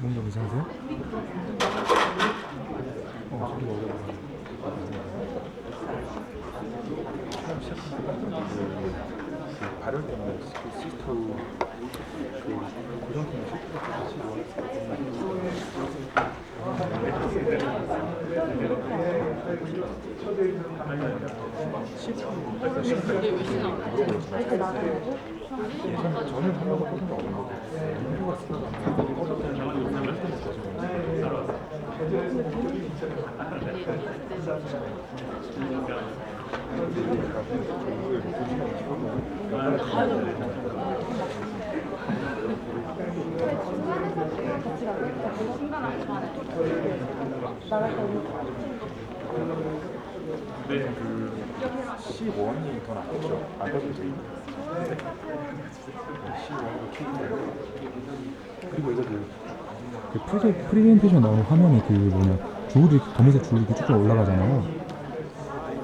뭔가 이상하세요? 저기 어려워. 처음 시작하면 그 발열 때문에 그 시스템 그 고정되는 시스템을 같이 저는 하려고 하는 게 없는 거고 연구가 네, 그 C1이 더 낫겠죠. 안 가도 돼. C1이 그리고 이거 그 프레젠테이션 나오는 화면에 그 뭐냐 줄이 검은색 줄이 쭉쭉 올라가잖아요.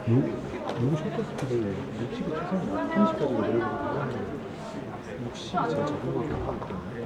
요거 셔터 스피드를 60이 최선 30까지 내려보고 60이 제일 적은 걸로 하고 있거든요.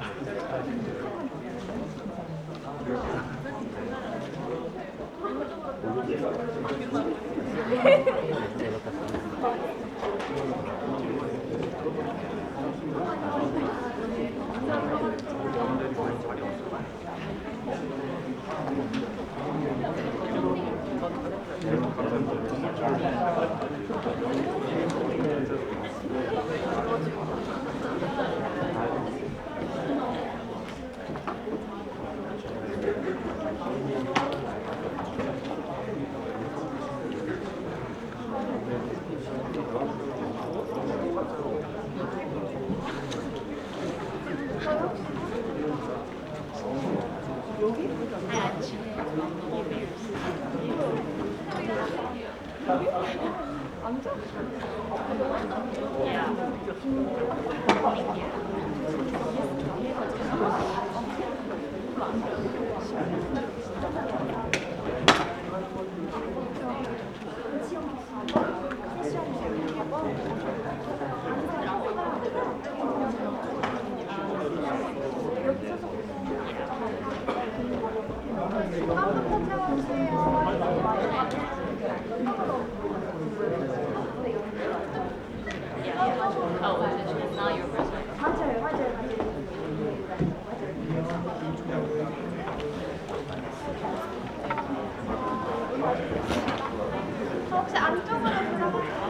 혹시 안쪽으로 들어가세요?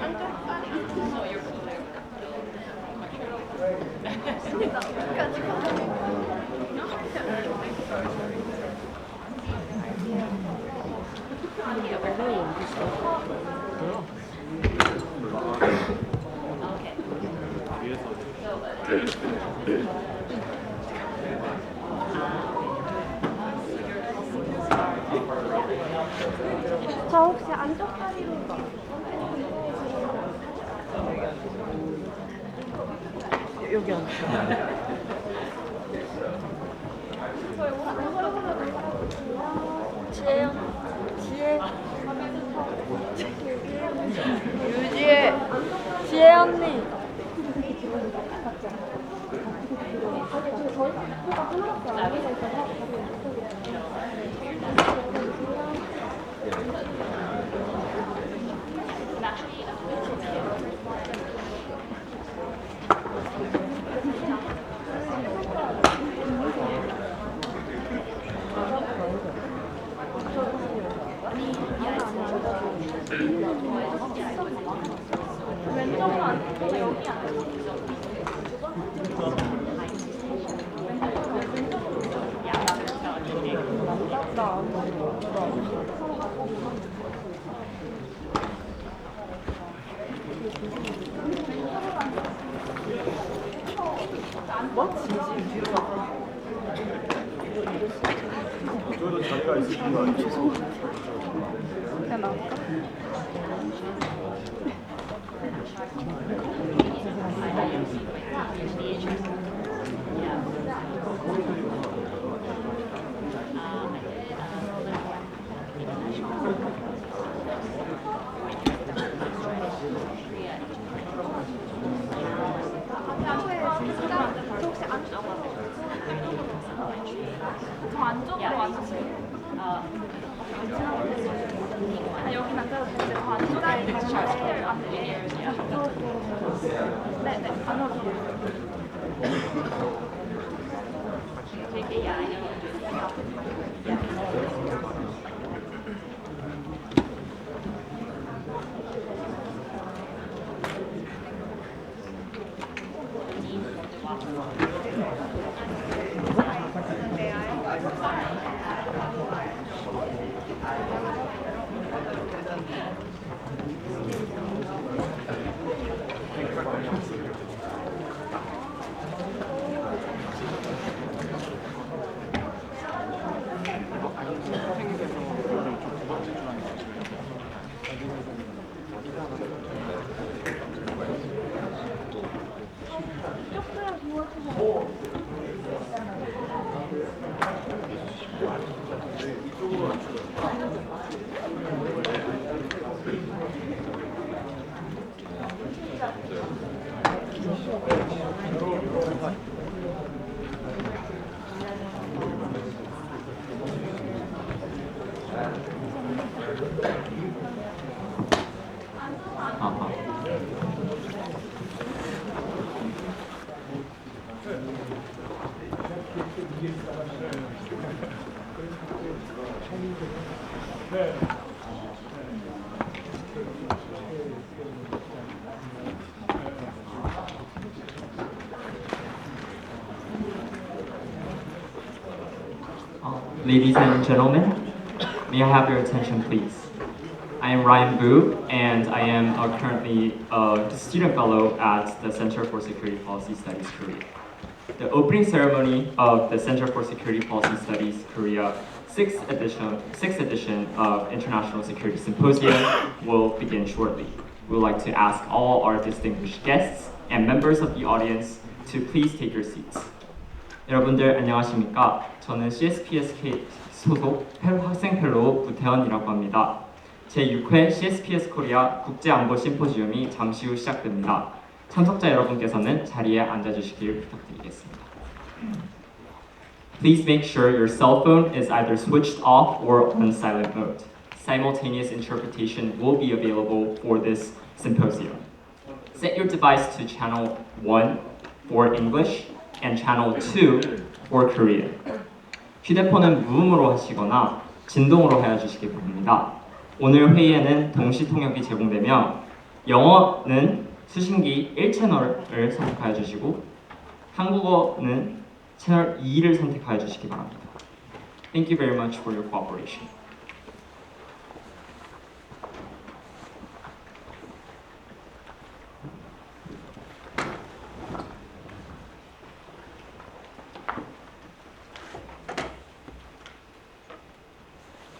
안쪽 다리. 저 혹시 안쪽 다리로 여기 앉아. 유지혜 지혜 언니 왼쪽으로 앉고 여기 앉고 뭐? 진심 뒤로 가. 저도 자리가 있으신 거 아니에요? 그냥 나올까? 저 혹시 안 저 안쪽으로 와주세요. 아, 여기 앉아도 되는데 저 안쪽에 네네, 안으로. Ladies and gentlemen, may I have your attention please? I am Ryan Boo, and I am currently a student fellow at the Center for Security Policy Studies Korea. The opening ceremony of the Center for Security Policy Studies Korea 6th edition of International Security Symposium will begin shortly. We would like to ask all our distinguished guests and members of the audience to please take your seats. 여러분들 안녕하십니까? 저는 CSPSK 소속 학생 펠로우 부태원이라고 합니다. 제6회 CSPS 코리아 국제안보 심포지움이 잠시 후 시작됩니다. 참석자 여러분께서는 자리에 앉아주시길 부탁드리겠습니다. Please make sure your cell phone is either switched off or on silent mode. Simultaneous interpretation will be available for this symposium. Set your device to channel 1 for English and channel 2 for Korean. 휴대폰은 무음으로 하시거나 진동으로 해주시기 바랍니다. 오늘 회의에는 동시 통역이 제공되며 영어는 수신기 1채널을 선택하여 주시고 한국어는 채널 2를 선택하여 주시기 바랍니다. Thank you very much for your cooperation.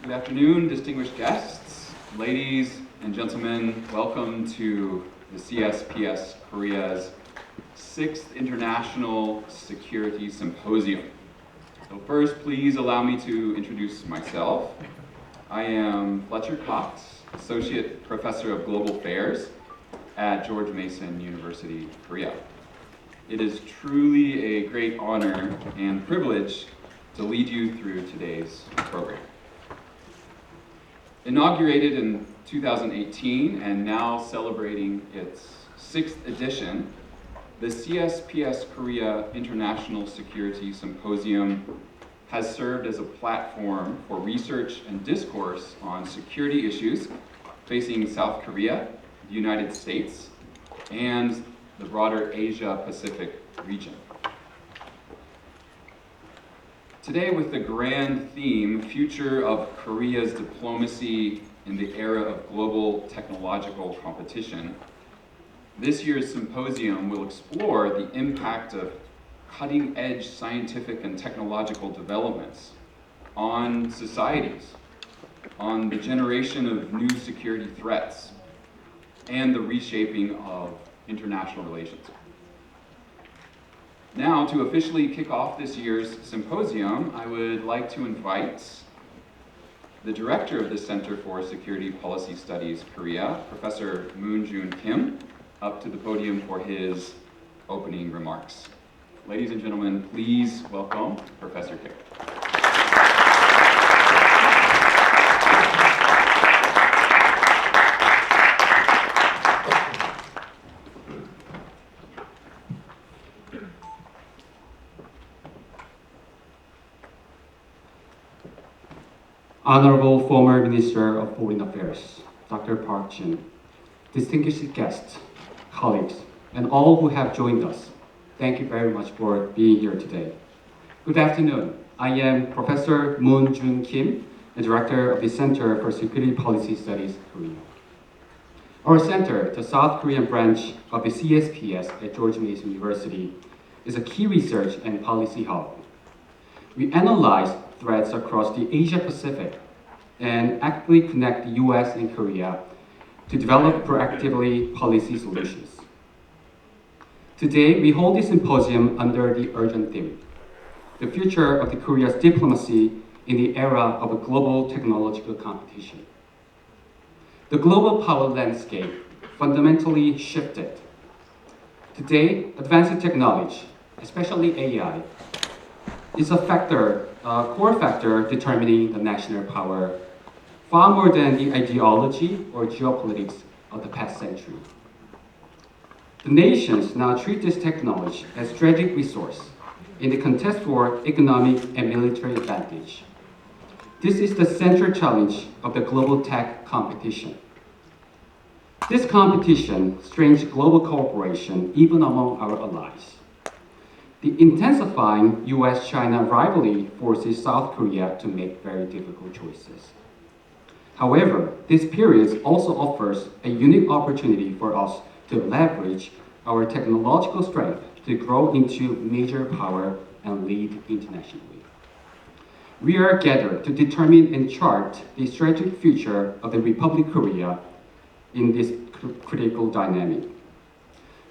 Good afternoon, distinguished guests, ladies and gentlemen. Welcome to the CSPS Korea's 6th International Security Symposium. So first, please allow me to introduce myself. I am Fletcher Cox, Associate Professor of Global Affairs at George Mason University, Korea. It is truly a great honor and privilege to lead you through today's program. Inaugurated in 2018 and now celebrating its 6th edition, the CSPS Korea International Security Symposium has served as a platform for research and discourse on security issues facing South Korea, the United States, and the broader Asia-Pacific region. Today, with the grand theme, Future of Korea's Diplomacy in the Era of Global Technological Competition, this year's symposium will explore the impact of cutting-edge scientific and technological developments on societies, on the generation of new security threats, and the reshaping of international relations. Now, to officially kick off this year's symposium, I would like to invite the director of the Center for Security Policy Studies Korea, Professor Moon-Jun Kim, up to the podium for his opening remarks. Ladies and gentlemen, please welcome Professor Kim. Honorable former Minister of Foreign Affairs, Dr. Park Jin, distinguished guests, colleagues, and all who have joined us, thank you very much for being here today. Good afternoon. I am Professor Moon Jun Kim, the Director of the Center for Security Policy Studies, Korea. Our center, the South Korean branch of the CSPS at George Mason University, is a key research and policy hub. We analyze threats across the Asia-Pacific and actively connect the US and Korea to develop proactively policy solutions. Today, we hold this symposium under the urgent theme, the future of the Korea's diplomacy in the era of a global technological competition. The global power landscape fundamentally shifted. Today, advanced technology, especially AI, is a core factor determining the national power far more than the ideology or geopolitics of the past century. The nations now treat this technology as strategic resource in the contest for economic and military advantage. This is the central challenge of the global tech competition. This competition strains global cooperation even among our allies. The intensifying US-China rivalry forces South Korea to make very difficult choices. However, this period also offers a unique opportunity for us to leverage our technological strength to grow into major power and lead internationally. We are gathered to determine and chart the strategic future of the Republic of Korea in this critical dynamic.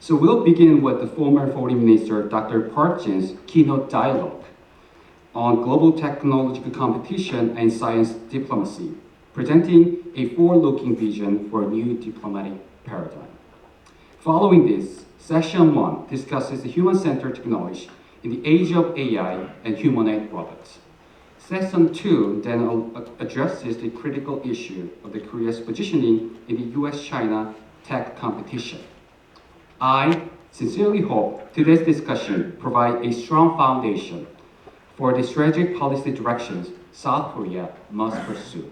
So we'll begin with the former Foreign Minister Dr. Park Jin's keynote dialogue on global technological competition and science diplomacy, presenting a forward-looking vision for a new diplomatic paradigm. Following this, Session 1 discusses the human-centered technology in the age of AI and humanoid robots. Session 2 then addresses the critical issue of the Korea's positioning in the US-China tech competition. I sincerely hope today's discussion provides a strong foundation for the strategic policy directions South Korea must pursue.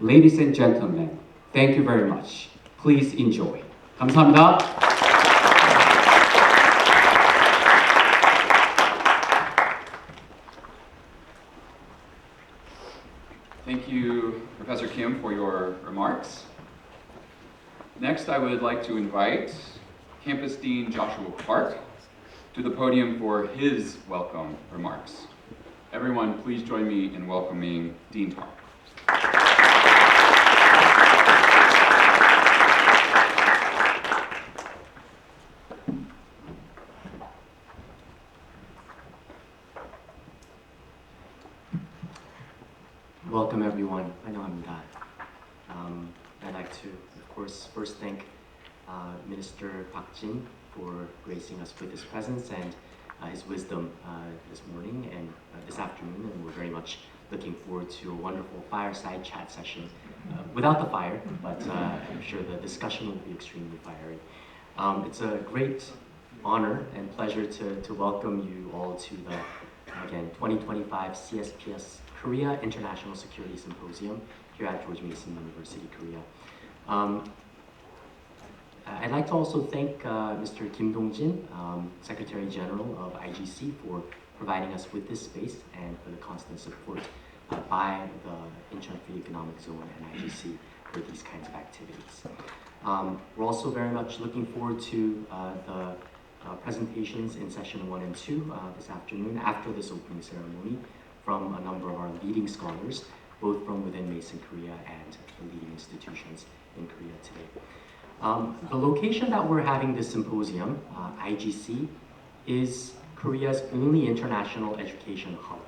Ladies and gentlemen, thank you very much. Please enjoy. 감사합니다. Thank you, Professor Kim, for your remarks. Next, I would like to invite Campus Dean Joshua Park to the podium for his welcome remarks. Everyone, please join me in welcoming Dean Park. Welcome everyone. 환영합니다. I'd like to, of course, first thank Minister Park Jin for gracing us with his presence and his wisdom this morning and this afternoon, and we're very much looking forward to a wonderful fireside chat session without the fire, but I'm sure the discussion will be extremely fiery. It's a great honor and pleasure to welcome you all to the, again, 2025 CSPS Korea International Security Symposium here at George Mason University, Korea. I'd like to also thank Mr. Kim Dong-jin, Secretary General of IGC, for providing us with this space and for the constant support by the Incheon Free Economic Zone and IGC for these kinds of activities. We're also very much looking forward to the presentations in session 1 and 2 this afternoon after this opening ceremony from a number of our leading scholars, both from within Mason Korea and the leading institutions in Korea today. The location that we're having this symposium, IGC, is Korea's only international education hub,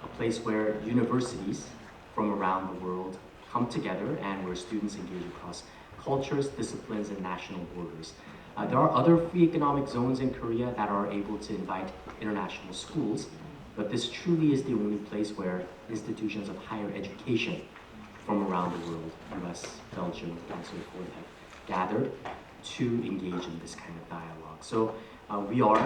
a place where universities from around the world come together and where students engage across cultures, disciplines, and national borders. There are other free economic zones in Korea that are able to invite international schools, but this truly is the only place where institutions of higher education from around the world, US, Belgium, and so forth, have gathered to engage in this kind of dialogue. So we are,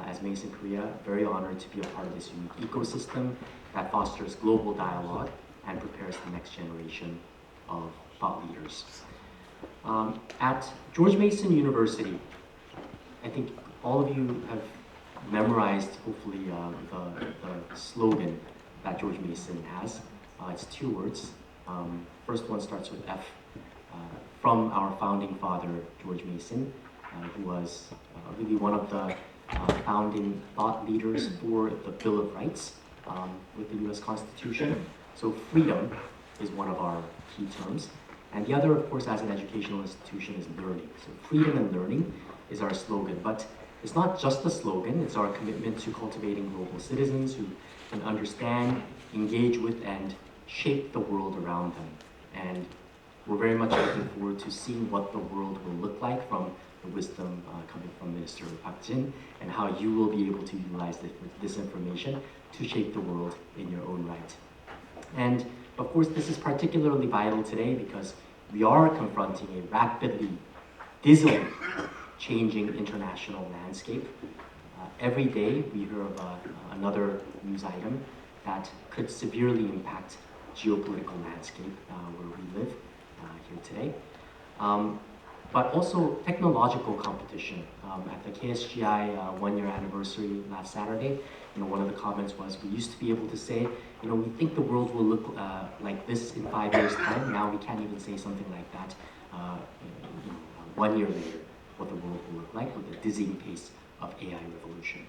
as Mason Korea, very honored to be a part of this unique ecosystem that fosters global dialogue and prepares the next generation of thought leaders. At George Mason University, I think all of you have memorized, hopefully, the slogan that George Mason has. It's 2 words. First one starts with F, from our founding father, George Mason, who was really one of the founding thought leaders for the Bill of Rights with the US Constitution. So freedom is one of our key terms. And the other, of course, as an educational institution, is learning. So freedom and learning is our slogan. But it's not just a slogan, it's our commitment to cultivating global citizens who can understand, engage with, and shape the world around them. And we're very much looking forward to seeing what the world will look like from the wisdom coming from Minister Park Jin, and how you will be able to utilize this information to shape the world in your own right. And of course, this is particularly vital today because we are confronting a rapidly, dizzily changing international landscape. Every day we hear of another news item that could severely impact geopolitical landscape where we live here today. But also technological competition. At the KSGI 1-year anniversary last Saturday, one of the comments was, we used to be able to say, we think the world will look like this in 5 years' time. Now we can't even say something like that 1 year later, what the world will look like with the dizzying pace of AI revolution.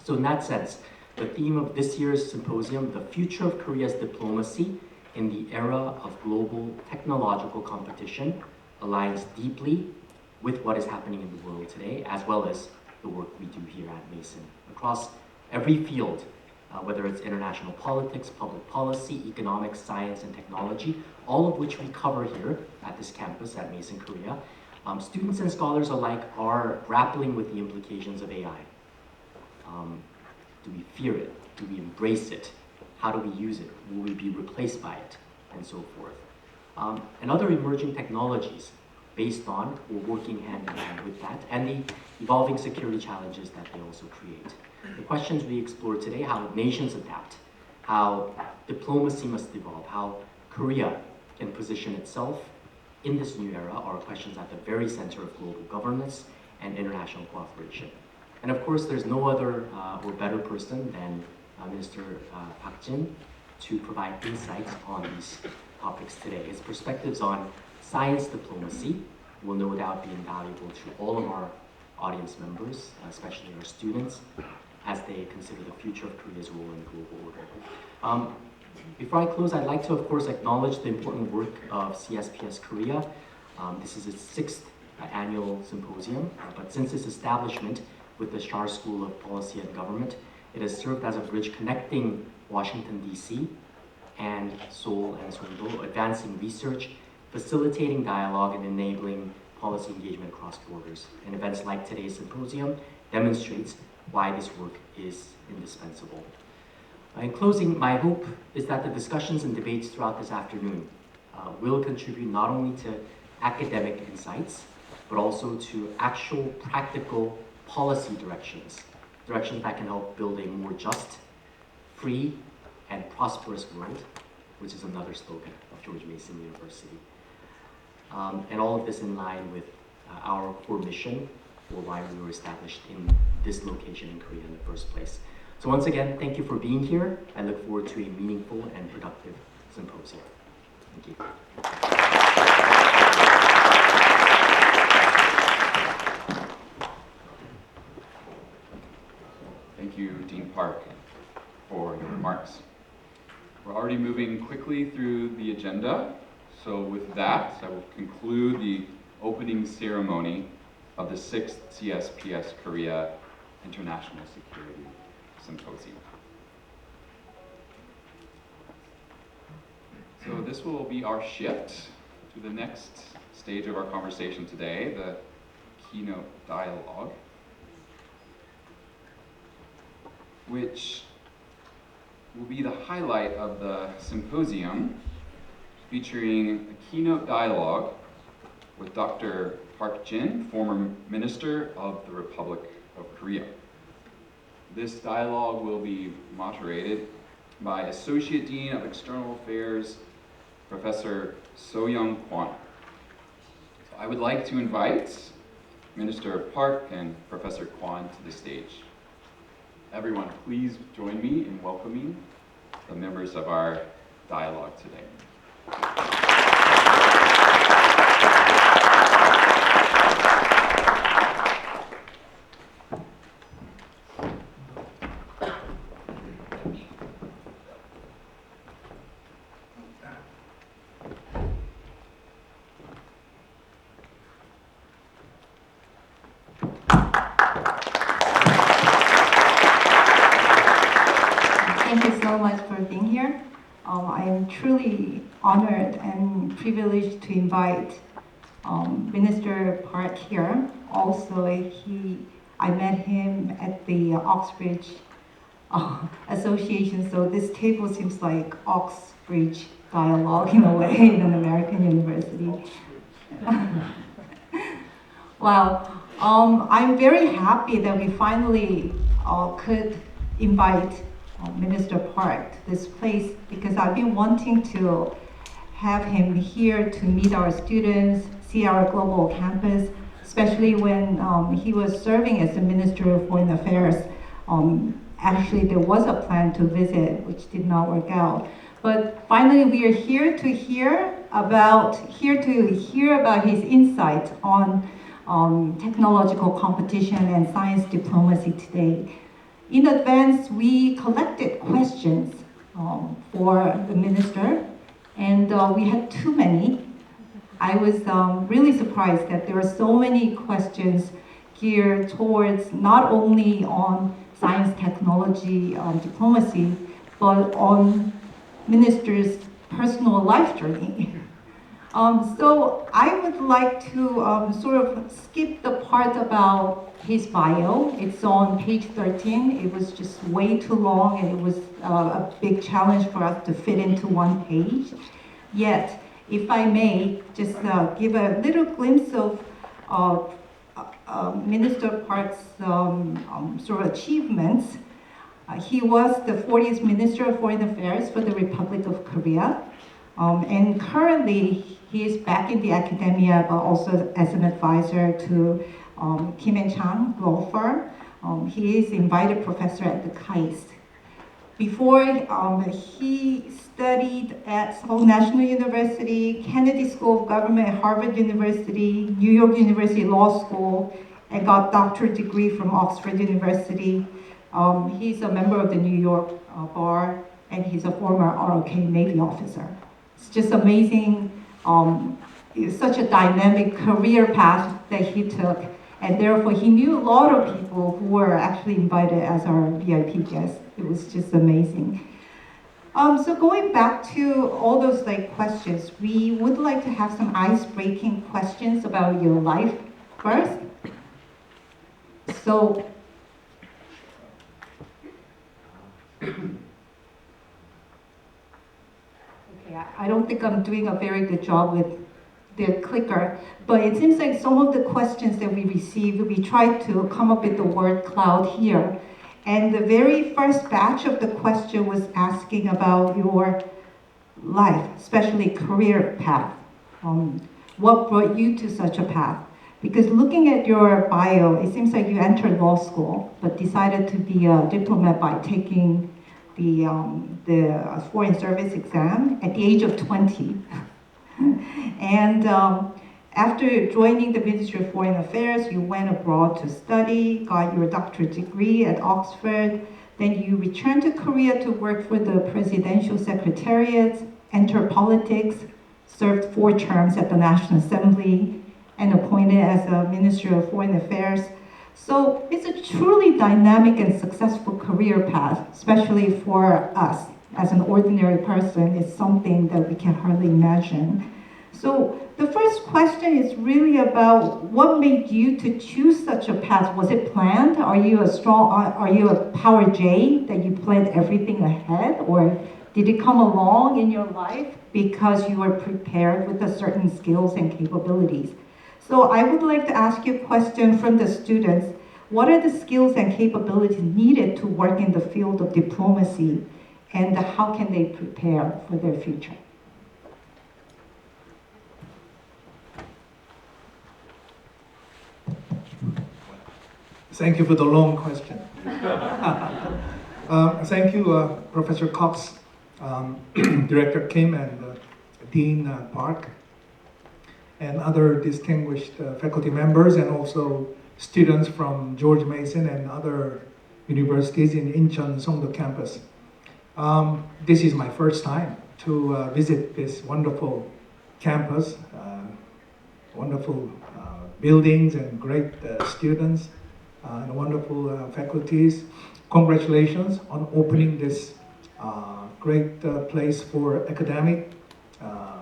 So in that sense, the theme of this year's symposium, the future of Korea's diplomacy in the era of global technological competition, aligns deeply with what is happening in the world today, as well as the work we do here at Mason. Across every field, whether it's international politics, public policy, economics, science, and technology, all of which we cover here at this campus at Mason, Korea, students and scholars alike are grappling with the implications of AI. Do we fear it? Do we embrace it? How do we use it? Will we be replaced by it? And so forth. And other emerging technologies based on or working hand in hand with that, and the evolving security challenges that they also create. The questions we explore today, how nations adapt, how diplomacy must evolve, how Korea can position itself in this new era, are questions at the very center of global governance and international cooperation. And of course, there's no other or better person than Minister Park Jin to provide insights on these topics today. His perspectives on science diplomacy will no doubt be invaluable to all of our audience members, especially our students, as they consider the future of Korea's role in global order. Before I close, I'd like to, of course, acknowledge the important work of CSPS Korea. This is its 6th annual symposium, but since its establishment with the Schar School of Policy and Government, it has served as a bridge connecting Washington, D.C. and Seoul and Seoul, advancing research, facilitating dialogue, and enabling policy engagement across borders. And events like today's symposium demonstrates why this work is indispensable. In closing, my hope is that the discussions and debates throughout this afternoon will contribute not only to academic insights, but also to actual practical policy directions that can help build a more just, free, and prosperous world, which is another slogan of George Mason University. And all of this in line with our core mission for why we were established in this location in Korea in the first place. So once again, thank you for being here. I look forward to a meaningful and productive symposium. Thank you. Thank you, Dean Park, for your remarks. We're already moving quickly through the agenda. So with that, I will conclude the opening ceremony of the 6th CSPS Korea International Security Symposium. So this will be our shift to the next stage of our conversation today, the keynote dialogue, which will be the highlight of the symposium, featuring a keynote dialogue with Dr. Park Jin, former Minister of the Republic of Korea. This dialogue will be moderated by Associate Dean of External Affairs, Professor So-Young Kwon. So I would like to invite Minister Park and Professor Kwon to the stage. Everyone, please join me in welcoming the members of our dialogue today. Thank you so much for being here. I am truly honored and privileged to invite Minister Park here. Also, I met him at the Oxbridge Association, so this table seems like Oxbridge dialogue in a way in an American university. Wow, I'm very happy that we finally could invite Minister Park to this place, because I've been wanting to have him here to meet our students, see our global campus, especially when he was serving as the Minister of Foreign Affairs. Actually, there was a plan to visit, which did not work out. But finally, we are here to hear about his insight on technological competition and science diplomacy today. In advance, we collected questions for the minister, and we had too many. I was really surprised that there are so many questions geared towards not only on science, technology, diplomacy, but on minister's personal life journey. So I would like to sort of skip the part about his bio. It's on page 13. It was just way too long, and it was a big challenge for us to fit into one page. Yet, if I may, just give a little glimpse of Minister Park's sort of achievements. He was the 40th Minister of Foreign Affairs for the Republic of Korea. And currently, he is back in the academia, but also as an advisor to Kim and Chang law firm. He is invited professor at the KAIST. Before, he studied at Seoul National University, Kennedy School of Government at Harvard University, New York University Law School, and got doctorate degree from Oxford University. He's a member of the New York Bar, and he's a former ROK Navy officer. It's just amazing, such a dynamic career path that he took, and therefore he knew a lot of people who were actually invited as our VIP guests. It was just amazing. So going back to all those questions, we would like to have some ice-breaking questions about your life first. So, I don't think I'm doing a very good job with the clicker, but it seems like some of the questions that we received, we tried to come up with the word cloud here. And the very first batch of the question was asking about your life, especially career path. What brought you to such a path? Because looking at your bio, it seems like you entered law school, but decided to be a diplomat by taking the foreign service exam at the age of 20. And after joining the Ministry of Foreign Affairs, you went abroad to study, got your doctorate degree at Oxford, then you returned to Korea to work for the Presidential Secretariat, enter politics, served 4 terms at the National Assembly, and appointed as a Minister of Foreign Affairs. So it's a truly dynamic and successful career path, especially for us as an ordinary person. It's something that we can hardly imagine. So the first question is really about what made you to choose such a path. Was it planned? Are you a power J that you planned everything ahead? Or did it come along in your life because you were prepared with a certain skills and capabilities? So I would like to ask you a question from the students. What are the skills and capabilities needed to work in the field of diplomacy? and how can they prepare for their future? Thank you for the long question. Thank you, Professor Cox, Director Kim, and Dean Park, and other distinguished faculty members, and also students from George Mason and other universities in Incheon Songdo campus. This is my first time to visit this wonderful campus, wonderful buildings and great students and wonderful faculties. Congratulations on opening this great place for academic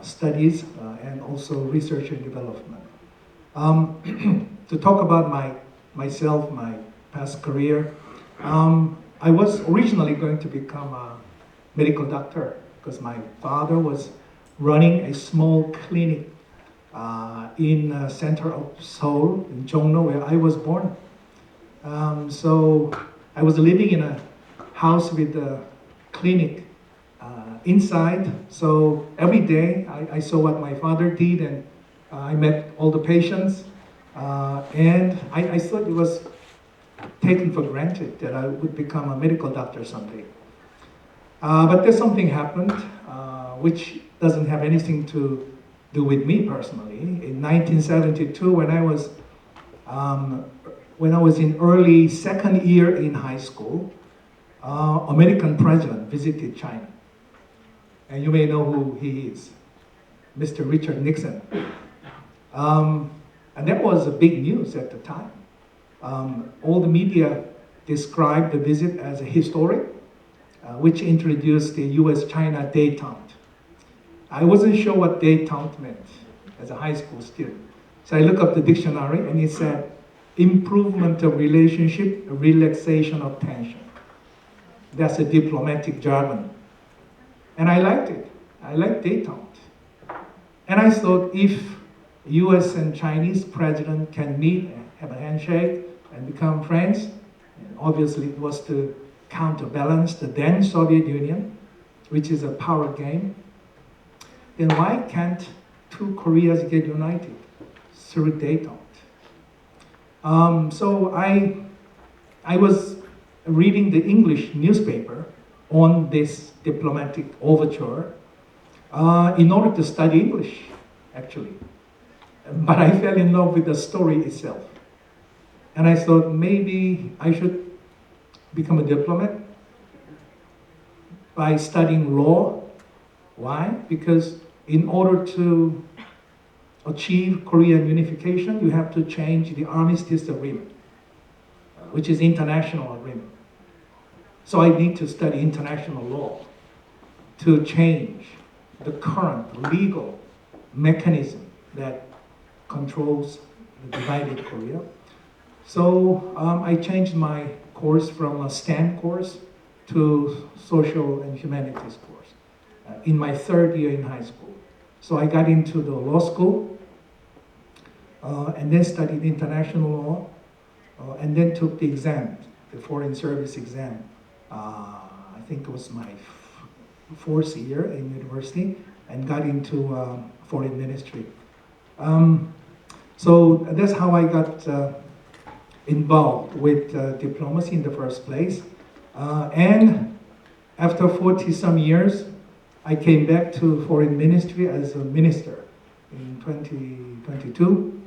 studies and also research and development. To talk about myself, my past career, I was originally going to become a medical doctor because my father was running a small clinic in the center of Seoul, in Jongno, where I was born. So I was living in a house with a clinic inside. So every day I saw what my father did, and I met all the patients. And I thought it was taken for granted that I would become a medical doctor someday. But then something happened, which doesn't have anything to do with me personally. In 1972, when I was in early second year in high school, American president visited China. And you may know who he is, Mr. Richard Nixon. And that was a big news at the time. All the media described the visit as a historic, which introduced the US-China détente. I wasn't sure what détente meant as a high school student. So I looked up the dictionary and it said, improvement of relationship, relaxation of tension. That's a diplomatic jargon. And I liked it. I liked détente. And I thought if US and Chinese president can meet and have a handshake and become friends, and obviously it was to counterbalance the then Soviet Union, which is a power game, then why can't two Koreas get united through détente? So I was reading the English newspaper on this diplomatic overture in order to study English, actually. But I fell in love with the story itself. And I thought maybe I should become a diplomat by studying law. Why? Because in order to achieve Korean unification, you have to change the armistice agreement, which is international agreement. So I need to study international law to change the current legal mechanism that controls the divided Korea. So I changed my course from a STEM course to social and humanities course in my third year in high school. So I got into the law school and then studied international law and then took the exam, the foreign service exam. I think it was my fourth year in university and got into foreign ministry. So that's how I got involved with diplomacy in the first place. And after 40 some years, I came back to foreign ministry as a minister in 2022.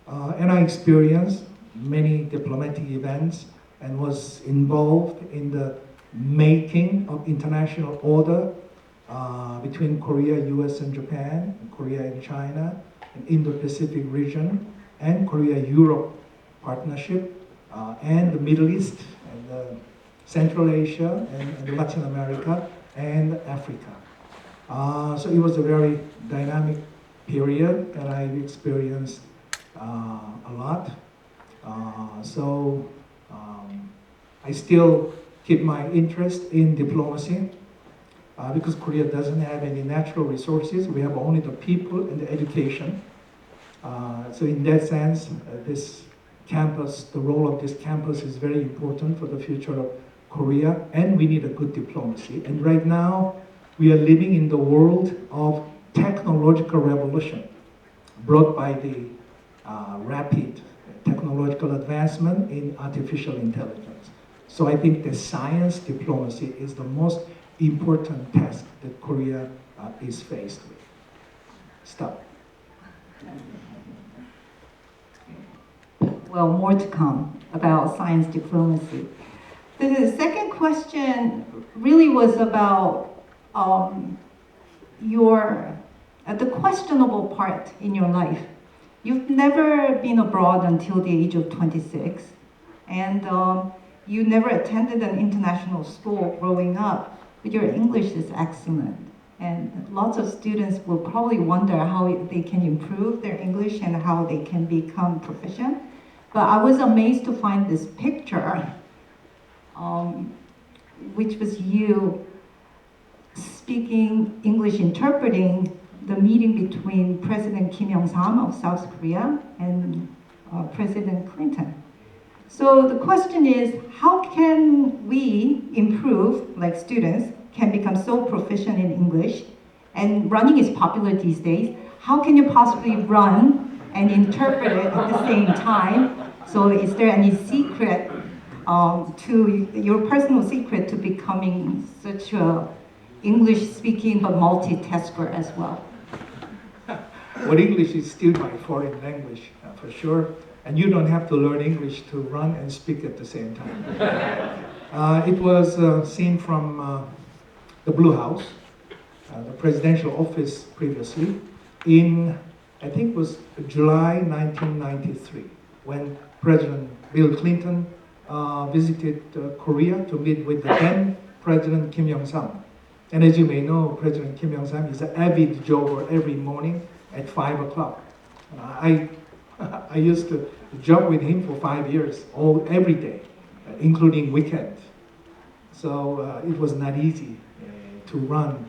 And I experienced many diplomatic events and was involved in the making of international order between Korea, US and Japan, Korea and China, and Indo-Pacific region, and Korea-Europe partnership, and the Middle East, and Central Asia, and Latin America, and Africa. So it was a very dynamic period, and I experienced a lot. I still keep my interest in diplomacy because Korea doesn't have any natural resources. We have only the people and the education. So in that sense, this campus, the role of this campus is very important for the future of Korea, and we need a good diplomacy. And right now, we are living in the world of technological revolution brought by the rapid technological advancement in artificial intelligence. So I think the science diplomacy is the most important task that Korea is faced with. Stop. Well, more to come about science diplomacy. The second question really was about the questionable part in your life. You've never been abroad until the age of 26, and you never attended an international school growing up, but your English is excellent. And lots of students will probably wonder how they can improve their English and how they can become proficient. But I was amazed to find this picture, which was you speaking English, interpreting the meeting between President Kim Jong-sam of South Korea and President Clinton. So the question is, how can we improve, like students, can become so proficient in English, and running is popular these days, how can you possibly run and interpret it at the same time? So is there any secret to your personal secret to becoming such a English speaking but multitasker as well? Well, English is still my foreign language, for sure. And you don't have to learn English to run and speak at the same time. It was seen from the Blue House, the presidential office previously, in, I think it was July 1993, when President Bill Clinton visited Korea to meet with the then President Kim Jong-sam. And as you may know, President Kim Jong-sam is an avid jogger every morning at 5 o'clock. I used to jog with him for 5 years, every day, including weekends. So it was not easy to run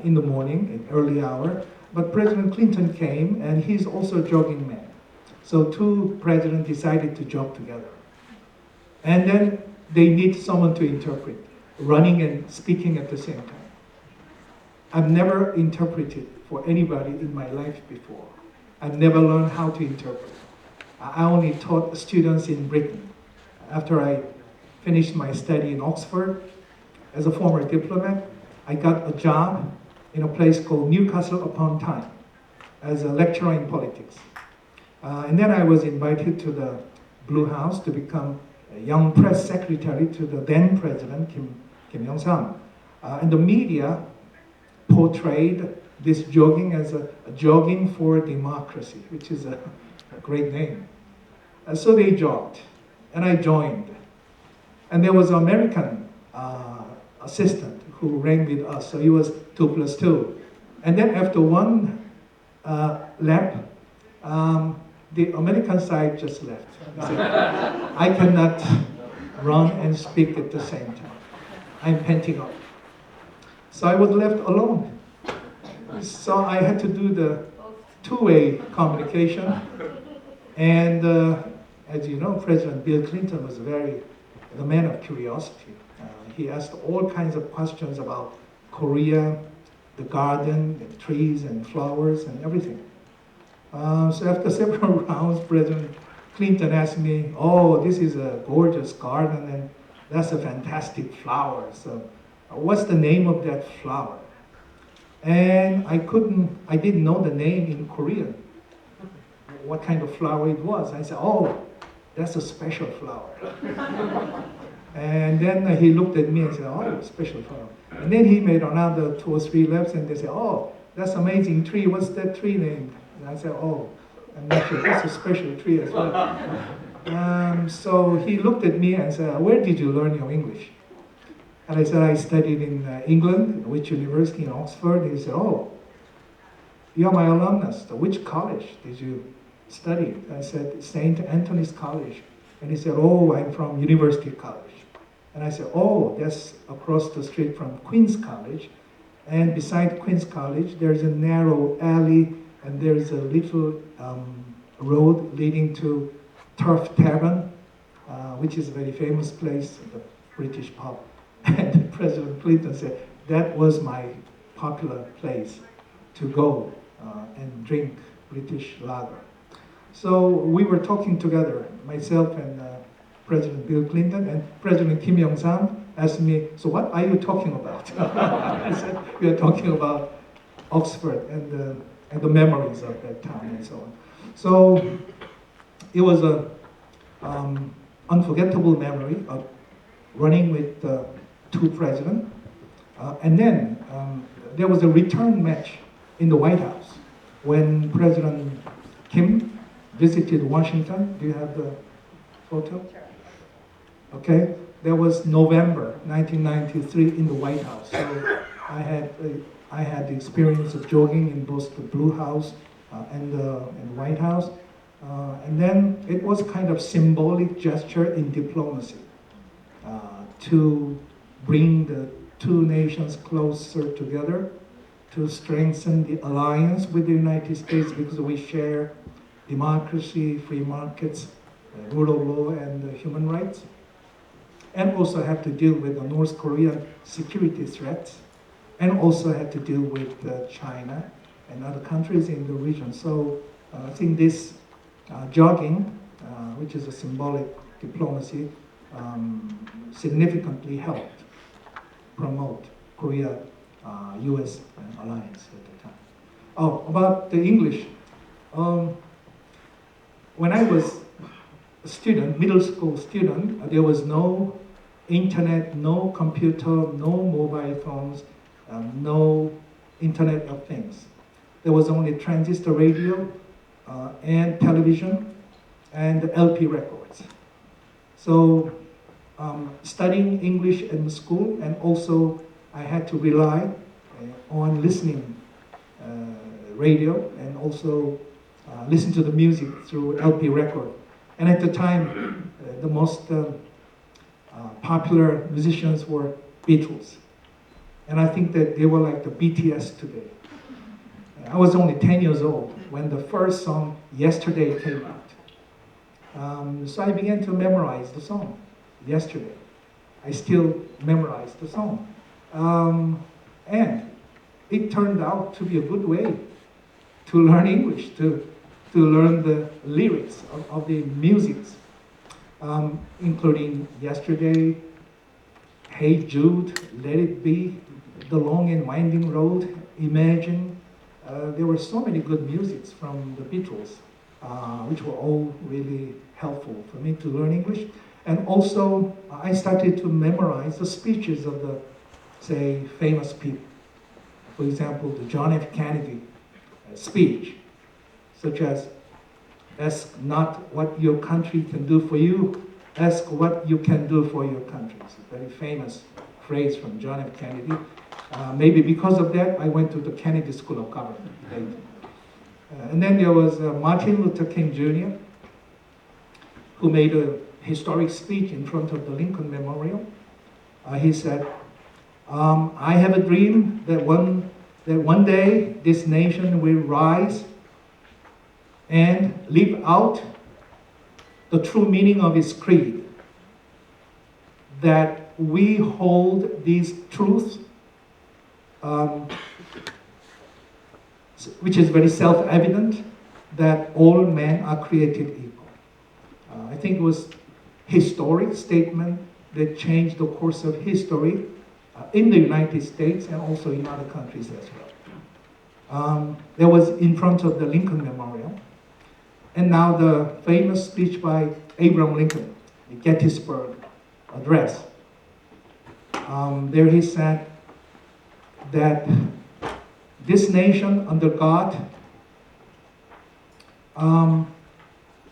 in the morning, in early hour. But President Clinton came, and he's also a jogging man. So two presidents decided to jog together. And then they need someone to interpret, running and speaking at the same time. I've never interpreted for anybody in my life before. I've never learned how to interpret. I only taught students in Britain. After I finished my study in Oxford, as a former diplomat, I got a job in a place called Newcastle upon Tyne as a lecturer in politics. And then I was invited to the Blue House to become a young press secretary to the then president, Kim Jong-sam. And the media portrayed this jogging as a jogging for democracy, which is a great name. So they jogged, and I joined. And there was an American assistant who ran with us, so he was 2 + 2. And then after one lap, the American side just left. He said, I cannot run and speak at the same time. I'm panting up. So I was left alone. So I had to do the two-way communication. And as you know, President Bill Clinton was the man of curiosity. He asked all kinds of questions about Korea, the garden, the trees and flowers and everything. So after several rounds, President Clinton asked me, oh, this is a gorgeous garden and that's a fantastic flower. So what's the name of that flower? And I didn't know the name in Korean, what kind of flower it was. I said, oh, that's a special flower. And then he looked at me and said, oh, special flower. And then he made another 2 or 3 laps and they said, oh, that's amazing tree. What's that tree named? And I said, oh, I'm not sure. That's a special tree as well. So he looked at me and said, where did you learn your English? And I said, I studied in England, which university in Oxford. And he said, oh, you're my alumnus. So which college did you study? I said, St. Anthony's College. And he said, oh, I'm from University College. And I said, oh, that's across the street from Queen's College. And beside Queen's College, there's a narrow alley and there's a little road leading to Turf Tavern, which is a very famous place. The British pub. And President Clinton said, that was my popular place to go and drink British lager. So we were talking together, myself and President Bill Clinton, and President Kim Yong-sam asked me, so what are you talking about? I said, we are talking about Oxford and the memories of that time and so on. So it was a unforgettable memory of running with two presidents. And then there was a return match in the White House when President Kim visited Washington. Do you have the photo? Okay, that was November 1993 in the White House. So I had the experience of jogging in both the Blue House and the White House. And then it was kind of symbolic gesture in diplomacy to bring the two nations closer together, to strengthen the alliance with the United States because we share democracy, free markets, rule of law, and human rights. And also have to deal with the North Korean security threats, and also had to deal with China and other countries in the region. So I think this jogging, which is a symbolic diplomacy, significantly helped promote Korea-US alliance at the time. Oh, about the English. When I was a student, middle school student, there was no internet, no computer, no mobile phones, no Internet of Things. There was only transistor radio and television and LP records. So studying English in school, and also I had to rely on listening radio and also listen to the music through LP record. And at the time, the most popular musicians were Beatles. And I think that they were like the BTS today. I was only 10 years old when the first song, Yesterday, came out. So I began to memorize the song, Yesterday. I still memorize the song. And it turned out to be a good way to learn English, to learn the lyrics of the music, including Yesterday, Hey Jude, Let It Be, The Long and Winding Road, Imagine. There were so many good musics from the Beatles, which were all really helpful for me to learn English. And also, I started to memorize the speeches of the, say, famous people. For example, the John F. Kennedy speech, such as, ask not what your country can do for you, ask what you can do for your country. It's a very famous phrase from John F. Kennedy. Maybe because of that, I went to the Kennedy School of Government later. And then there was Martin Luther King Jr., who made a historic speech in front of the Lincoln Memorial. He said, I have a dream that one day this nation will rise and live out the true meaning of its creed, that we hold these truths, which is very self-evident, that all men are created equal. I think it was a historic statement that changed the course of history in the United States and also in other countries as well. That was in front of the Lincoln Memorial. And now the famous speech by Abraham Lincoln, the Gettysburg Address. There he said that this nation under God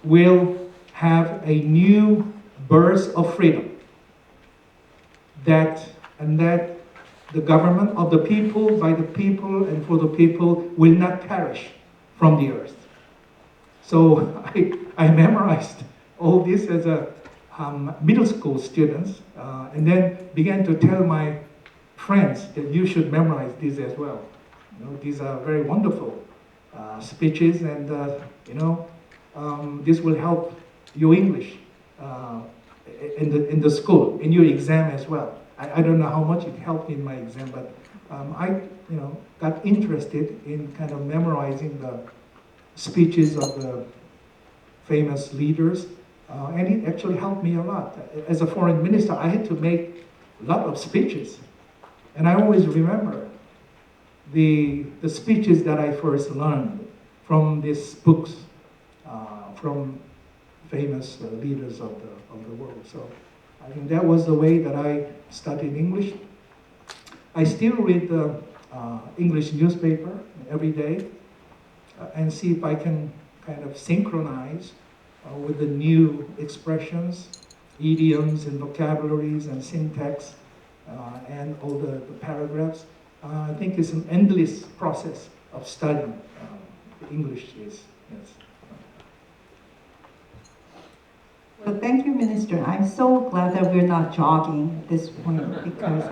will have a new birth of freedom. That the government of the people, by the people, and for the people will not perish from the earth. So I memorized all this as a middle school student, and then began to tell my friends that you should memorize these as well. You know, these are very wonderful speeches, and this will help your English in the school, in your exam as well. I don't know how much it helped in my exam, but I got interested in kind of memorizing the speeches of the famous leaders, and it actually helped me a lot. As a foreign minister, I had to make a lot of speeches, and I always remember the speeches that I first learned from these books, from famous leaders of the world. So I think that was the way that I studied English. I still read the English newspaper every day and see if I can kind of synchronize with the new expressions, idioms and vocabularies and syntax and all the paragraphs. I think it's an endless process of studying English is, yes. Well, thank you, Minister. I'm so glad that we're not jogging at this point because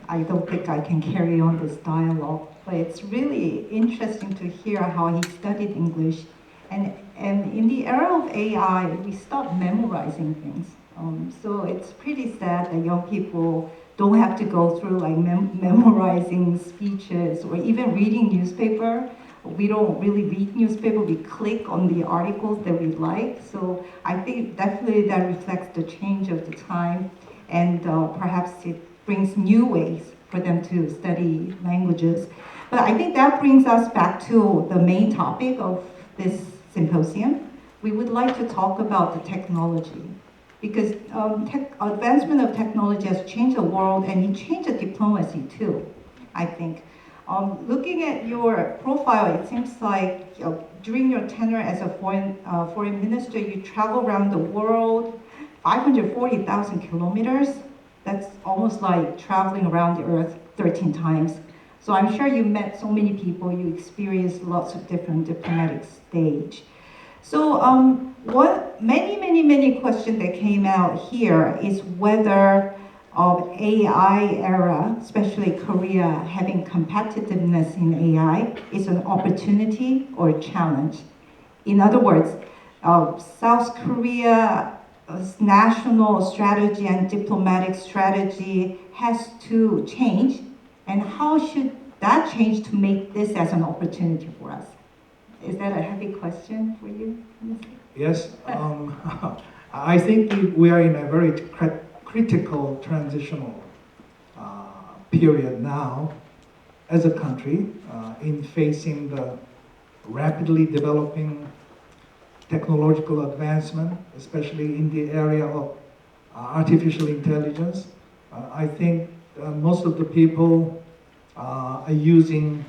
I don't think I can carry on this dialogue. But it's really interesting to hear how he studied English. And in the era of AI, we stopped memorizing things. So it's pretty sad that young people don't have to go through like memorizing speeches or even reading newspaper. We don't really read newspaper, we click on the articles that we like. So I think definitely that reflects the change of the time, and perhaps it brings new ways for them to study languages. But I think that brings us back to the main topic of this symposium. We would like to talk about the technology, because advancement of technology has changed the world, and it changed the diplomacy too, I think. Looking at your profile, it seems like during your tenure as a foreign minister, you travel around the world, 540,000 kilometers. That's almost like traveling around the earth 13 times. So I'm sure you met so many people, you experienced lots of different diplomatic stage. So many questions that came out here is whether of AI era, especially Korea having competitiveness in AI, is an opportunity or a challenge. In other words, South Korea's national strategy and diplomatic strategy has to change, and how should that change to make this as an opportunity for us? Is that a heavy question for you? Yes, I think we are in a very critical transitional period now as a country in facing the rapidly developing technological advancement, especially in the area of artificial intelligence. I think most of the people are using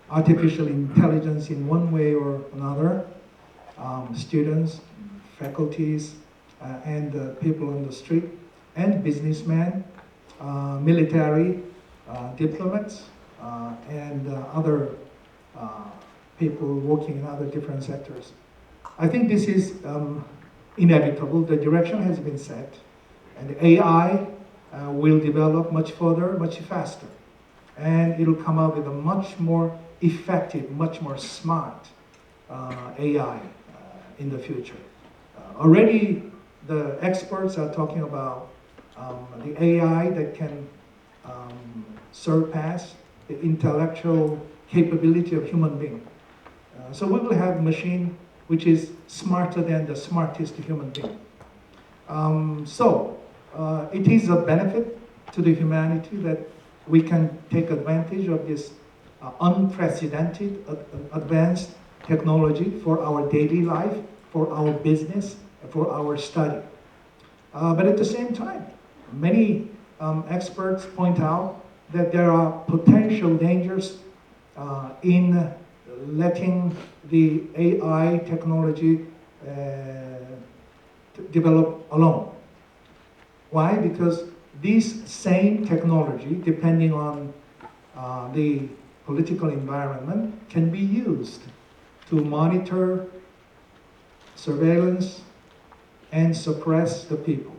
artificial intelligence in one way or another. Students, faculties, and people on the street, and businessmen, military, diplomats, and other people working in other different sectors. I think this is inevitable. The direction has been set, and AI will develop much further, much faster, and it'll come out with a much more effective, much more smart AI in the future. Already the experts are talking about the AI that can surpass the intellectual capability of human being. So we will have a machine which is smarter than the smartest human being. It is a benefit to the humanity that we can take advantage of this unprecedented advanced technology for our daily life, for our business, for our study. But at the same time, many experts point out that there are potential dangers in letting the AI technology develop alone. Why? Because this same technology, depending on the political environment, can be used to monitor, surveillance, and suppress the people,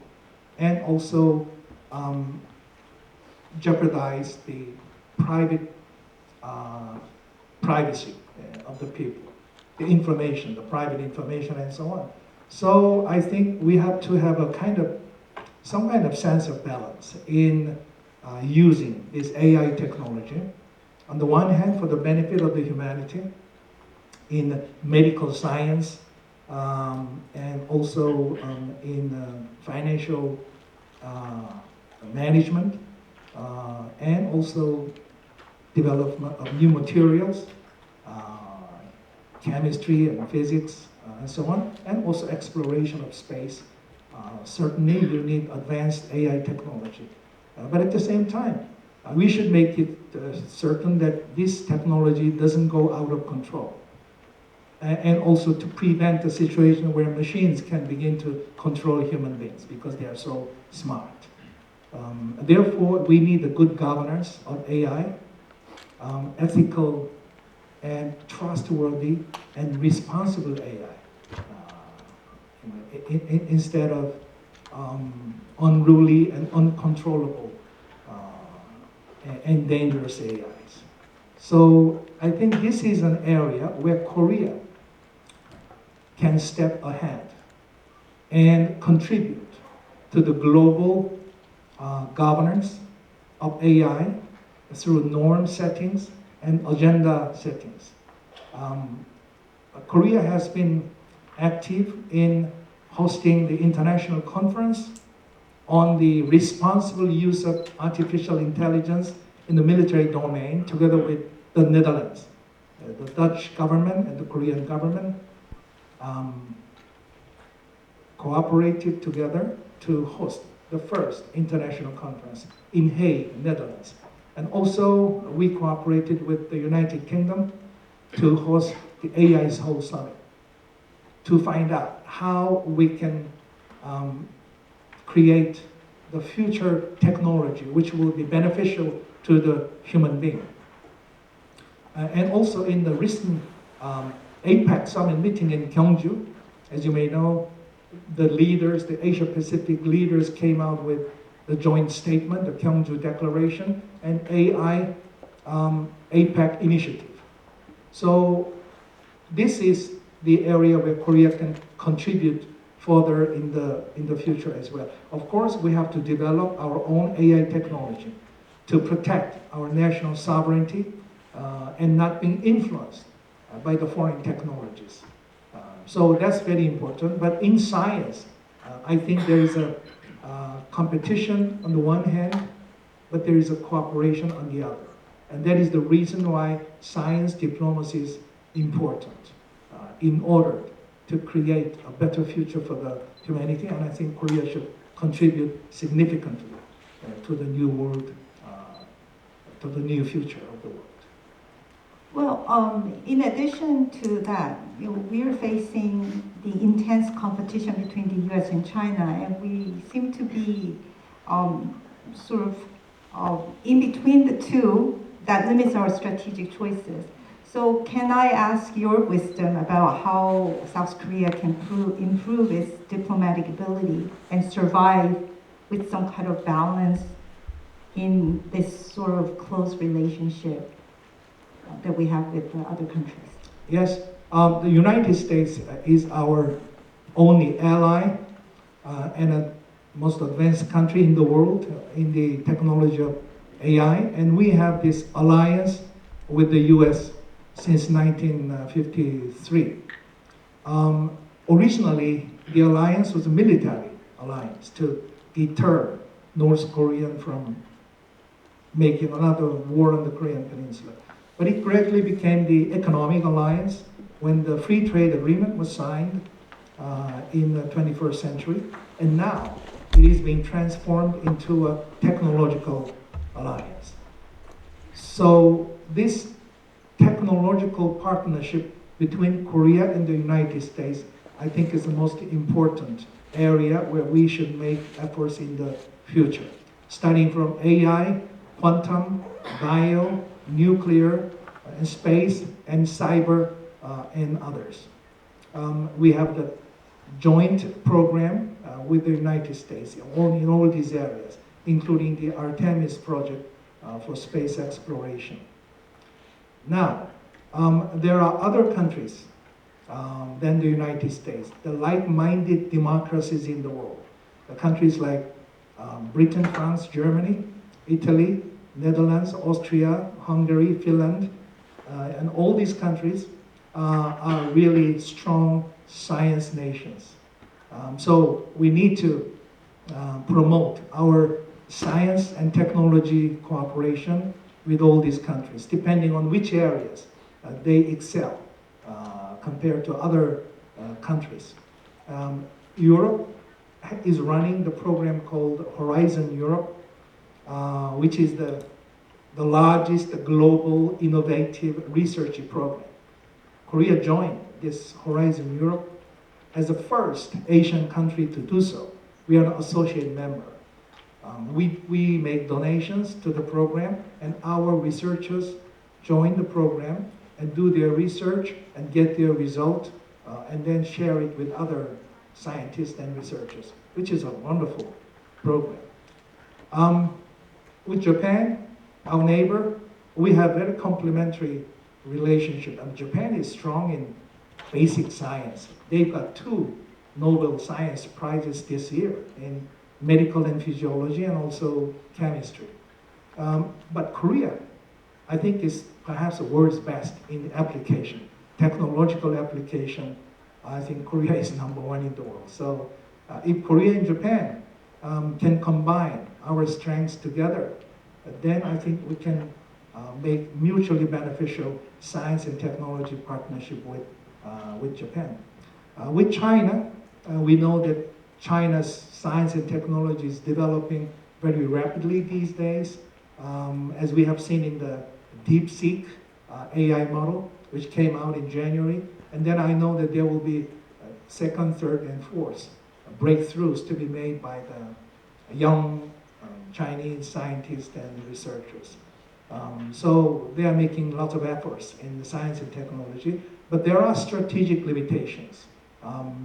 and also jeopardize the privacy of the people, the information, the private information, and so on. So I think we have to have a kind of some kind of sense of balance in using this AI technology. On the one hand, for the benefit of the humanity in medical science and also in financial management and also development of new materials, chemistry and physics and so on, and also exploration of space. Certainly you need advanced AI technology. But at the same time, we should make it certain that this technology doesn't go out of control. And also to prevent a situation where machines can begin to control human beings because they are so smart. Therefore, we need a good governance of AI, ethical and trustworthy and responsible AI, instead of unruly and uncontrollable and dangerous AIs. So I think this is an area where Korea can step ahead and contribute to the global governance of AI through norm settings and agenda settings. Korea has been active in hosting the international conference on the responsible use of artificial intelligence in the military domain, together with the Netherlands. The Dutch government and the Korean government cooperated together to host the first international conference in Hague, Netherlands. And also we cooperated with the United Kingdom to host the AI Seoul Summit to find out how we can create the future technology which will be beneficial to the human being. And also in the recent APEC summit meeting in Gyeongju, as you may know, the leaders, the Asia Pacific leaders came out with the joint statement, the Gyeongju Declaration, and AI APEC initiative. So this is the area where Korea can contribute further in the future as well. Of course, we have to develop our own AI technology to protect our national sovereignty and not being influenced by the foreign technologies. So that's very important. But in science, I think there is a competition on the one hand, but there is a cooperation on the other. And that is the reason why science diplomacy is important in order to create a better future for the humanity. And I think Korea should contribute significantly to the new world, to the new future of the world. Well, in addition to that, we're facing the intense competition between the US and China, and we seem to be sort of in between the two. That limits our strategic choices. So can I ask your wisdom about how South Korea can improve its diplomatic ability and survive with some kind of balance in this sort of close relationship that we have with other countries? Yes, the United States is our only ally and a most advanced country in the world in the technology of AI, and we have this alliance with the US since 1953. Originally, the alliance was a military alliance to deter North Korea from making another war on the Korean Peninsula. But it gradually became the economic alliance when the free trade agreement was signed in the 21st century. And now it is being transformed into a technological alliance. So this technological partnership between Korea and the United States, I think, is the most important area where we should make efforts in the future. Starting from AI, quantum, bio, nuclear, and space, and cyber, and others. We have the joint program with the United States in all these areas, including the Artemis project for space exploration. Now, there are other countries than the United States, the like-minded democracies in the world. The countries like Britain, France, Germany, Italy, Netherlands, Austria, Hungary, Finland, and all these countries are really strong science nations. So we need to promote our science and technology cooperation with all these countries, depending on which areas they excel compared to other countries. Europe is running the program called Horizon Europe, which is the largest global innovative research program. Korea joined this Horizon Europe as the first Asian country to do so. We are an associate member. We make donations to the program, and our researchers join the program and do their research and get their result, and then share it with other scientists and researchers, which is a wonderful program. With Japan, our neighbor, we have very complementary relationship. Japan is strong in basic science. They've got 2 Nobel Science Prizes this year in medical and physiology and also chemistry. But Korea, I think, is perhaps the world's best in application, technological application. I think Korea is #1 in the world. So if Korea and Japan can combine our strengths together, then I think we can make mutually beneficial science and technology partnership with Japan. With China, we know that China's science and technology is developing very rapidly these days, as we have seen in the DeepSeek AI model, which came out in January. And then I know that there will be second, third, and fourth breakthroughs to be made by the young Chinese scientists and researchers. So they are making lots of efforts in the science and technology, but there are strategic limitations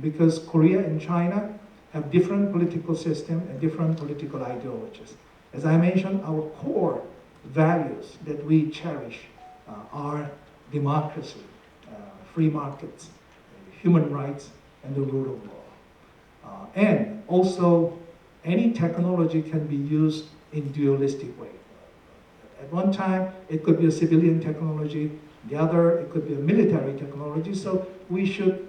because Korea and China have different political systems and different political ideologies. As I mentioned, our core values that we cherish are democracy, free markets, human rights, and the rule of law. And also, any technology can be used in dualistic way. At one time, it could be a civilian technology. The other, it could be a military technology. So we should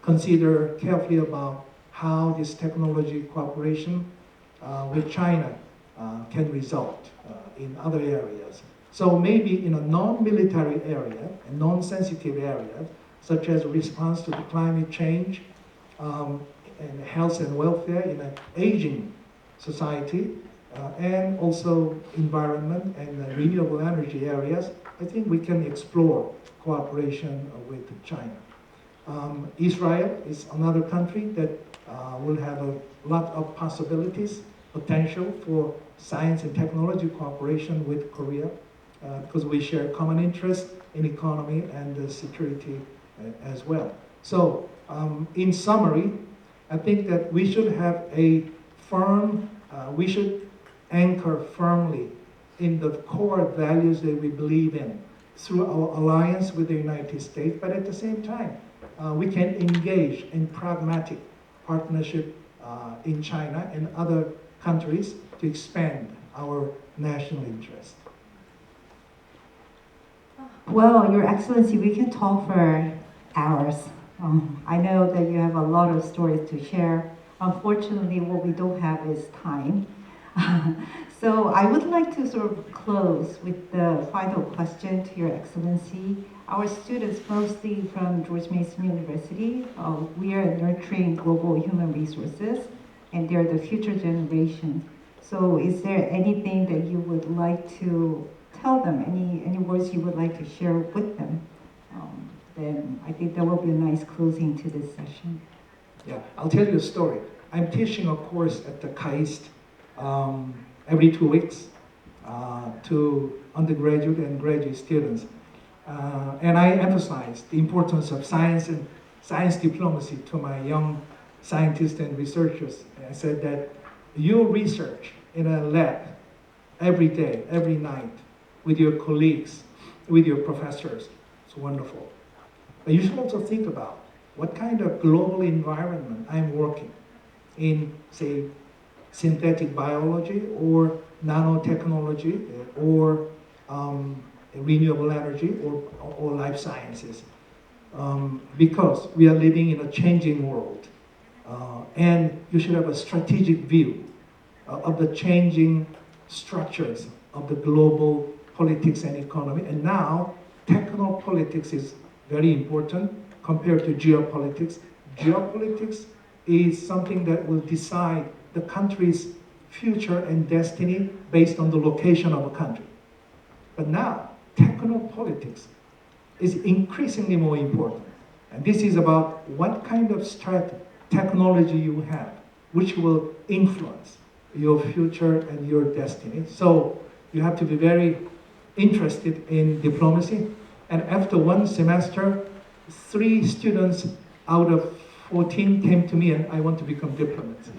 consider carefully about how this technology cooperation with China can result in other areas. So maybe in a non-military area, a non-sensitive area, such as response to the climate change and health and welfare in an aging society, and also environment and renewable energy areas, I think we can explore cooperation with China. Israel is another country that will have a lot of possibilities, potential for science and technology cooperation with Korea, because we share common interests in economy and security as well. So, in summary, I think that we should have a firm, we should anchor firmly in the core values that we believe in through our alliance with the United States, but at the same time, we can engage in pragmatic partnership in China and other countries to expand our national interest. Well, Your Excellency, we can talk for hours. I know that you have a lot of stories to share. Unfortunately, what we don't have is time. So I would like to sort of close with the final question to Your Excellency. Our students, mostly from George Mason University, we are nurturing global human resources, and they're the future generation. So is there anything that you would like to tell them, any words you would like to share with them? Then I think that will be a nice closing to this session. Yeah, I'll tell you a story. I'm teaching a course at the KAIST every 2 weeks to undergraduate and graduate students. And I emphasize the importance of science and science diplomacy to my young scientists and researchers. I said that you research in a lab every day, every night, with your colleagues, with your professors. It's wonderful. But you should also think about what kind of global environment I'm working in, say, synthetic biology or nanotechnology or renewable energy or life sciences. Because we are living in a changing world. And you should have a strategic view of the changing structures of the global politics and economy. And now, technopolitics is very important compared to geopolitics. Geopolitics is something that will decide the country's future and destiny based on the location of a country. But now, technopolitics is increasingly more important. And this is about what kind of technology you have, which will influence your future and your destiny. So you have to be very interested in diplomacy. And after one semester, 3 students out of 14 came to me and I want to become diplomats.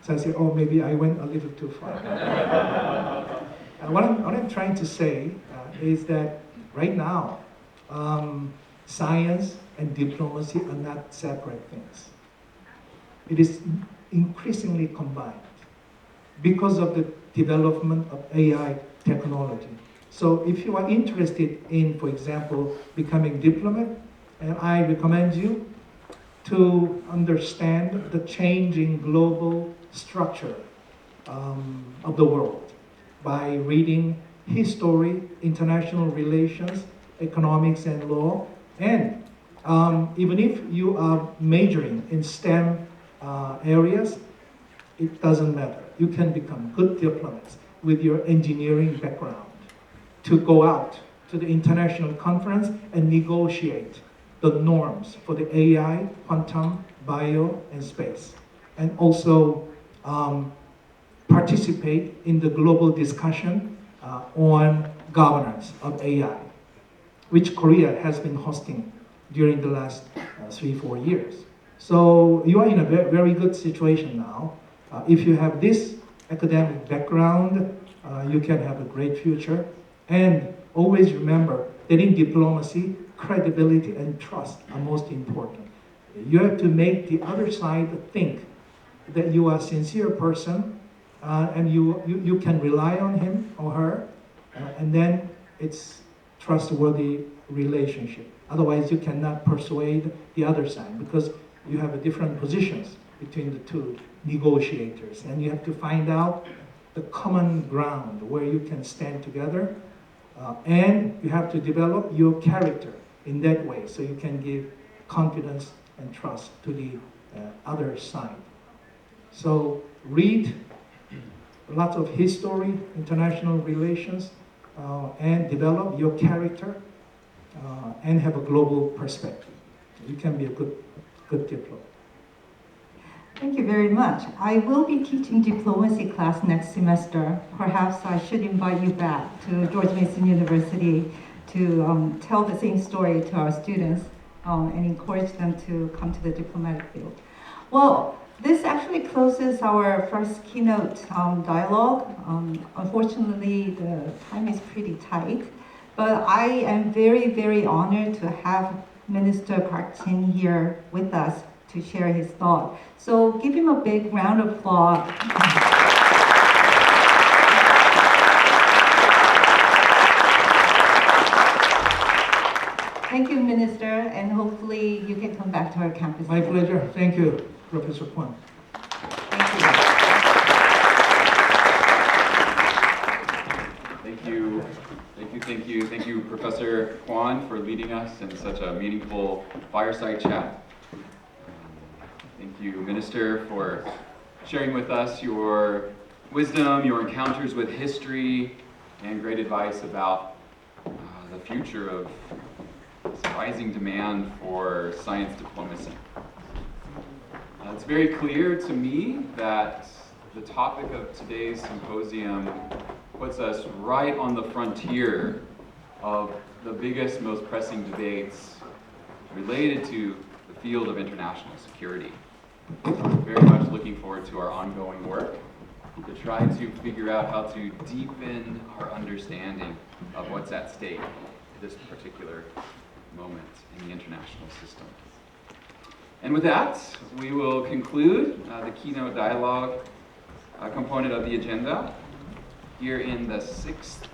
So I said, oh, maybe I went a little too far. What I'm trying to say is that right now, science and diplomacy are not separate things. It is increasingly combined because of the development of AI technology. So if you are interested in, for example, becoming diplomat, and I recommend you to understand the changing global structure of the world by reading history, international relations, economics and law, and even if you are majoring in STEM areas, it doesn't matter. You can become good diplomats with your engineering background to go out to the international conference and negotiate the norms for the AI, quantum, bio, and space. And also participate in the global discussion on governance of AI, which Korea has been hosting during the last 3-4 years. So you are in a very good situation now. If you have this academic background, you can have a great future. And always remember that in diplomacy, credibility and trust are most important. You have to make the other side think that you are a sincere person and you can rely on him or her, and then it's trustworthy relationship. Otherwise, you cannot persuade the other side because you have different positions between the two negotiators, and you have to find out the common ground where you can stand together, and you have to develop your character in that way so you can give confidence and trust to the other side. So read lots of history, international relations, and develop your character and have a global perspective. You can be a good diplomat. Thank you very much. I will be teaching diplomacy class next semester. Perhaps I should invite you back to George Mason University to tell the same story to our students and encourage them to come to the diplomatic field. Well, this actually closes our first keynote dialogue. Unfortunately, the time is pretty tight, but I am very, very honored to have Minister Park Jin here with us to share his thought. So give him a big round of applause. Thank you, Minister, and hopefully you can come back to our campus. My pleasure. Thank you, Professor Kwon. Thank you, Professor Kwon, for leading us in such a meaningful fireside chat. Thank you, Minister, for sharing with us your wisdom, your encounters with history, and great advice about the future of this rising demand for science diplomacy. It's very clear to me that the topic of today's symposium puts us right on the frontier of the biggest, most pressing debates related to the field of international security. I'm very much looking forward to our ongoing work to try to figure out how to deepen our understanding of what's at stake at this particular moment in the international system. And with that, we will conclude the keynote dialogue component of the agenda here in the 6th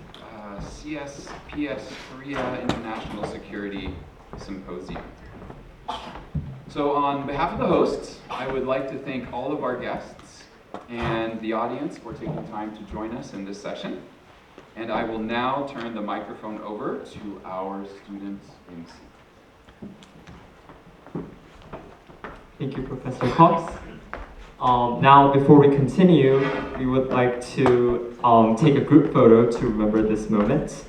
CSPS Korea International Security Symposium. So on behalf of the hosts, I would like to thank all of our guests and the audience for taking time to join us in this session. And I will now turn the microphone over to our student MC. Thank you, Professor Cox. Now, before we continue, we would like to take a group photo to remember this moment.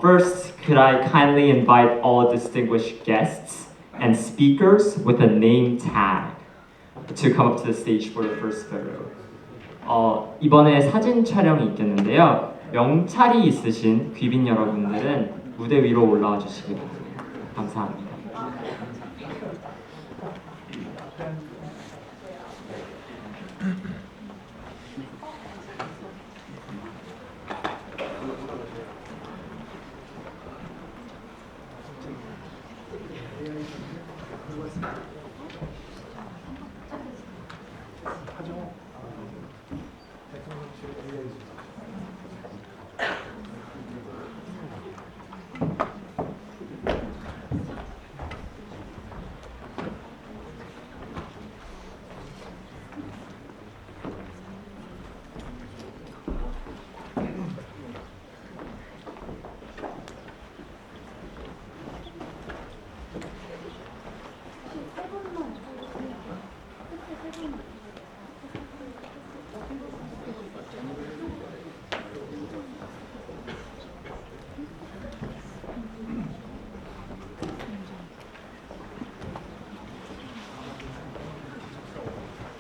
First, could I kindly invite all distinguished guests and speakers with a name tag to come up to the stage for the first photo. 이번에 사진 촬영이 있겠는데요. 명찰이 있으신 귀빈 여러분들은 무대 위로 올라와 주시기 바랍니다. 감사합니다.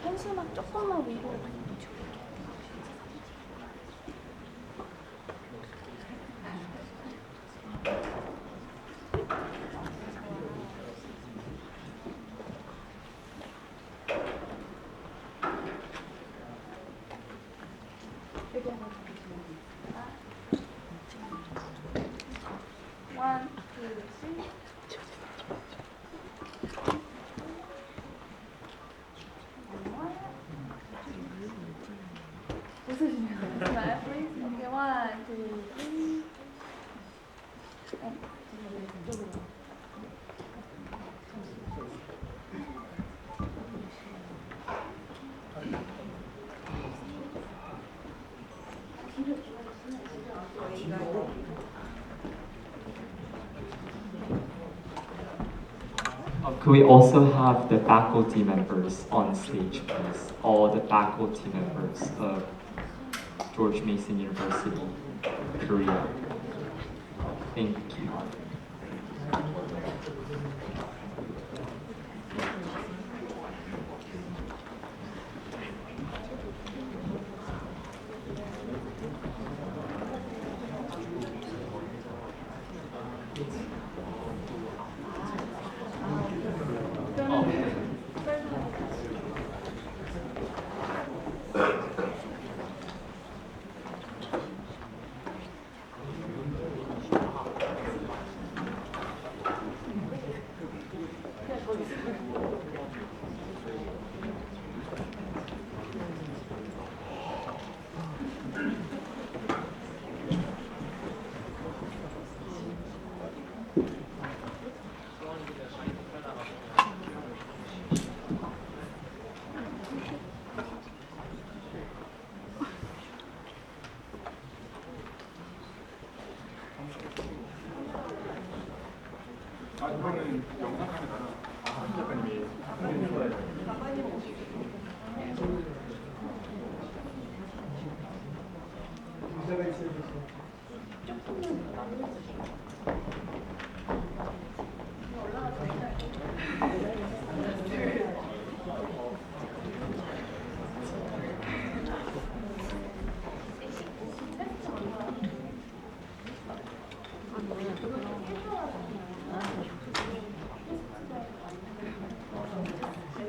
한수만 조금만 위로. One, two, three. Smile, please. Okay, one, two, three. Could we also have the faculty members on stage, please? All the faculty members of George Mason University, Korea. Thank you.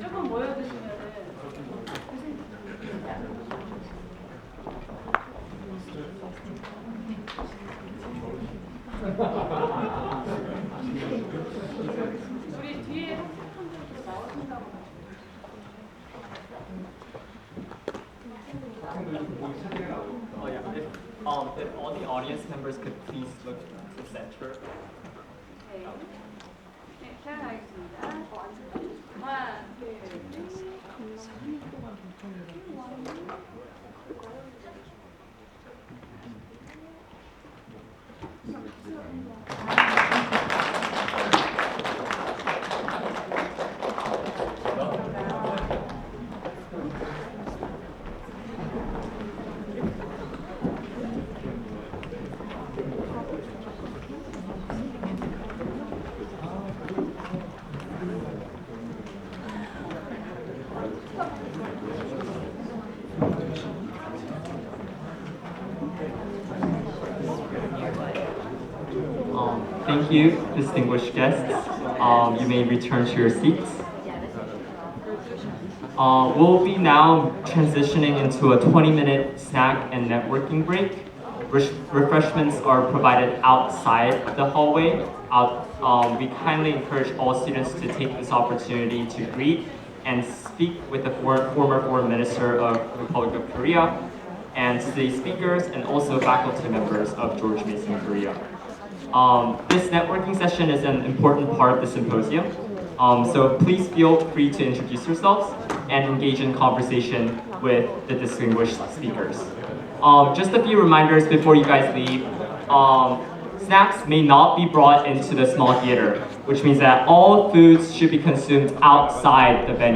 조금 모여주시면은. 우리 뒤에 학생분들 Oh yeah, if all the audience members could please look to the center. 네, 시작하겠습니다. 하나, 둘, 셋. Thank you, distinguished guests. You may return to your seats. We'll be now transitioning into a 20-minute snack and networking break. Refreshments are provided outside the hallway. We kindly encourage all students to take this opportunity to greet and speak with the former Foreign Minister of the Republic of Korea and the speakers and also faculty members of George Mason Korea. This networking session is an important part of the symposium, so please feel free to introduce yourselves and engage in conversation with the distinguished speakers. Just a few reminders before you guys leave. Snacks may not be brought into the small theater, which means that all foods should be consumed outside the venue.